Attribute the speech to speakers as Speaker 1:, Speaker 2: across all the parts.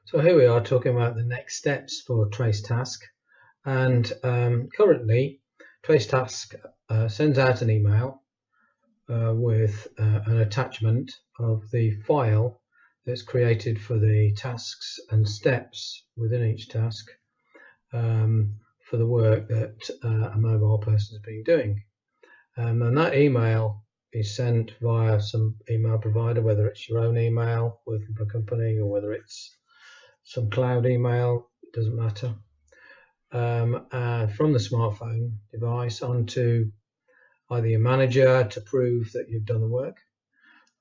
Speaker 1: So here we are talking about the next steps for TraceTask, and currently TraceTask sends out an email with an attachment of the file that's created for the tasks and steps within each task for the work that a mobile person has been doing. And that email is sent via some email provider, whether it's your own email working for a company or whether it's some cloud email, it doesn't matter, from the smartphone device onto either your manager to prove that you've done the work,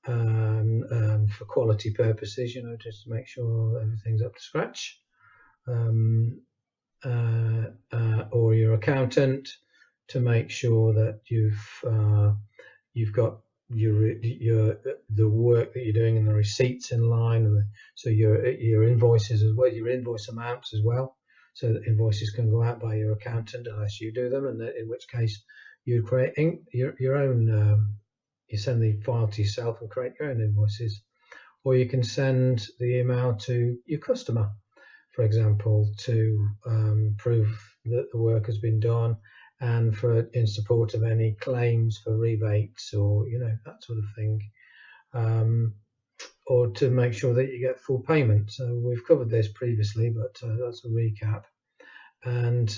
Speaker 1: for quality purposes, just to make sure everything's up to scratch, or your accountant to make sure that you've got the work that you're doing and the receipts in line, and so your invoices as well, your invoice amounts as well, so that invoices can go out by your accountant unless you do them, and in which case you create your own. You send the file to yourself and create your own invoices, or you can send the email to your customer, for example, to prove that the work has been done, and in support of any claims for rebates or that sort of thing, or to make sure that you get full payment. So we've covered this previously, but that's a recap. And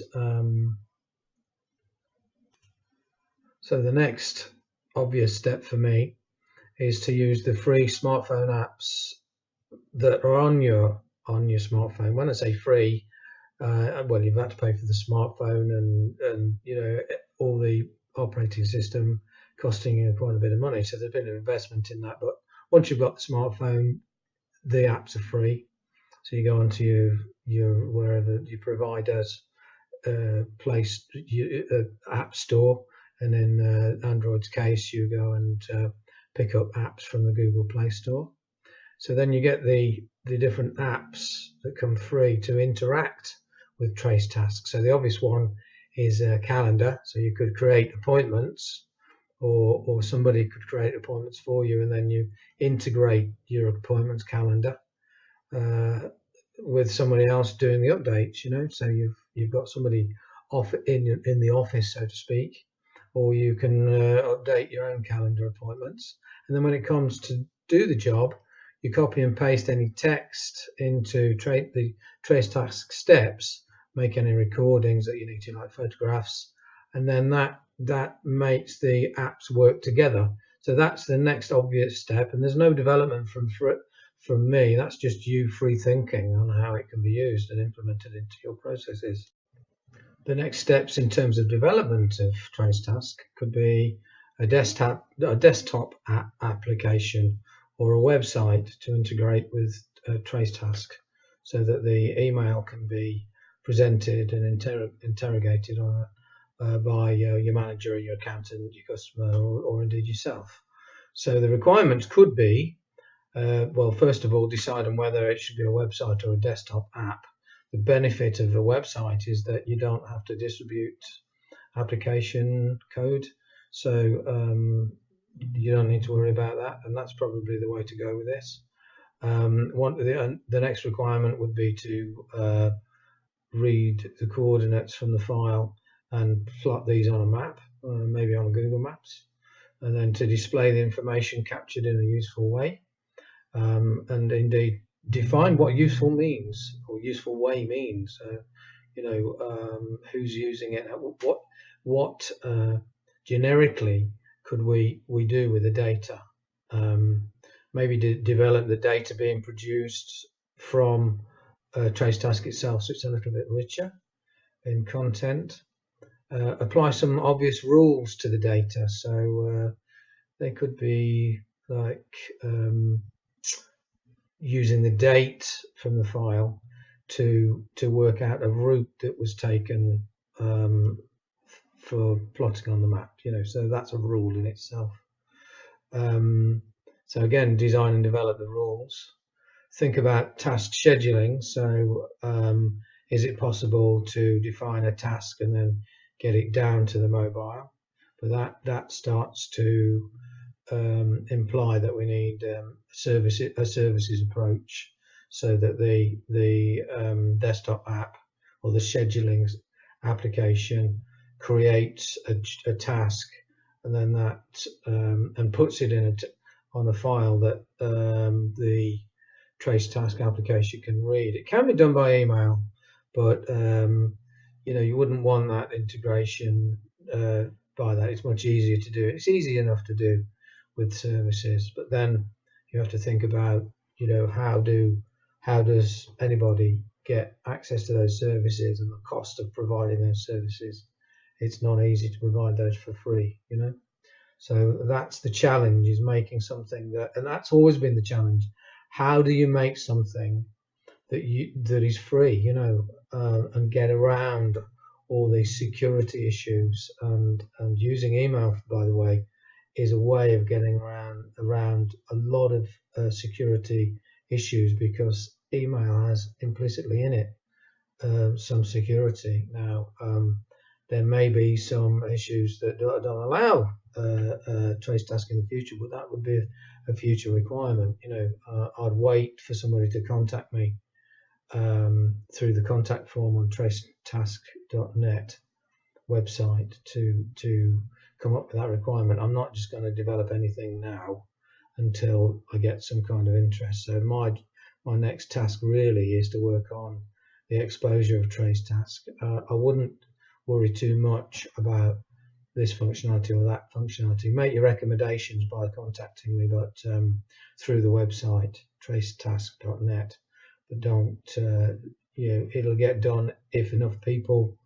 Speaker 1: so the next obvious step for me is to use the free smartphone apps that are on your smartphone. When I say free, well, you've had to pay for the smartphone and all the operating system costing you quite a bit of money. So there's been an investment in that. But once you've got the smartphone, the apps are free. So you go onto your wherever your provider's place, app store, and in Android's case, you go and pick up apps from the Google Play Store. So then you get the different apps that come free to interact with TraceTask. So the obvious one is a calendar. So you could create appointments, or somebody could create appointments for you, and then you integrate your appointments calendar with somebody else doing the updates. So you've got somebody off in the office, so to speak, or you can update your own calendar appointments. And then when it comes to do the job, you copy and paste any text into the TraceTask steps, make any recordings that you need to, like photographs, and then that makes the apps work together. So that's the next obvious step, and there's no development from me. That's just you free thinking on how it can be used and implemented into your processes. The next steps in terms of development of TraceTask could be a desktop application or a website to integrate with TraceTask, so that the email can be presented and interrogated by your manager, or your accountant, your customer, or indeed yourself. So the requirements could be, well, first of all, decide on whether it should be a website or a desktop app. The benefit of a website is that you don't have to distribute application code, so you don't need to worry about that, and that's probably the way to go with this. The next requirement would be to read the coordinates from the file and plot these on a map, maybe on Google Maps, and then to display the information captured in a useful way, and indeed define what useful means, or useful way means. Who's using it? What generically could we do with the data? Maybe to develop the data being produced from TraceTask itself, so it's a little bit richer in content. Apply some obvious rules to the data. So they could be like using the date from the file to work out a route that was taken for plotting on the map. So that's a rule in itself. So again, design and develop the rules. Think about task scheduling. So is it possible to define a task and then get it down to the mobile? But that starts to imply that we need a services approach. so that the desktop app or the scheduling application creates a task, and then that and puts it in on a file that the trace task application can read. It can be done by email, but you wouldn't want that integration by that. It's much easier to do. It's easy enough to do with services, but then you have to think about how does anybody get access to those services and the cost of providing those services. It's not easy to provide those for free, So that's the challenge, is making something and that's always been the challenge. How do you make something that is free, and get around all these security issues? And using email, by the way, is a way of getting around a lot of security issues, because email has implicitly in it some security. Now, there may be some issues that don't allow trace task in the future, but that would be a future requirement. I'd wait for somebody to contact me through the contact form on tracetask.net website to come up with that requirement. I'm not just going to develop anything now until I get some kind of interest. So my next task really is to work on the exposure of trace task. I wouldn't worry too much about this functionality or that functionality. Make your recommendations by contacting me, but through the website tracetask.net. But don't, it'll get done if enough people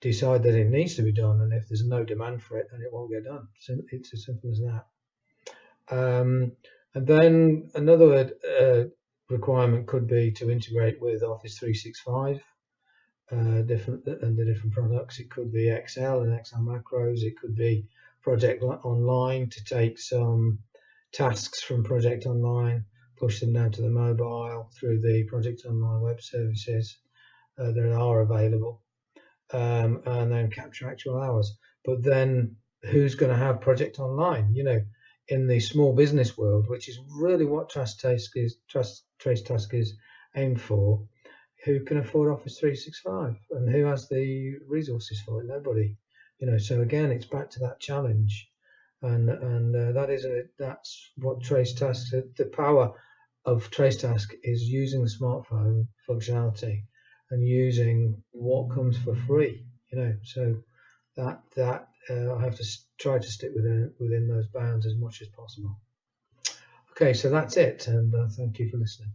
Speaker 1: decide that it needs to be done, and if there's no demand for it, then it won't get done. So it's as simple as that. And then another requirement could be to integrate with Office 365, the different products. It could be Excel and Excel macros. It could be Project Online, to take some tasks from Project Online, push them down to the mobile through the Project Online web services that are available, and then capture actual hours. But then who's going to have Project Online? In the small business world, which is really what Trace Task is aimed for, who can afford Office 365 and who has the resources for it? Nobody. So again, it's back to that challenge, and that's what Trace Task. The power of Trace Task is using the smartphone functionality and using what comes for free. So that I have to try to stick within those bounds as much as possible. Okay, so that's it, and thank you for listening.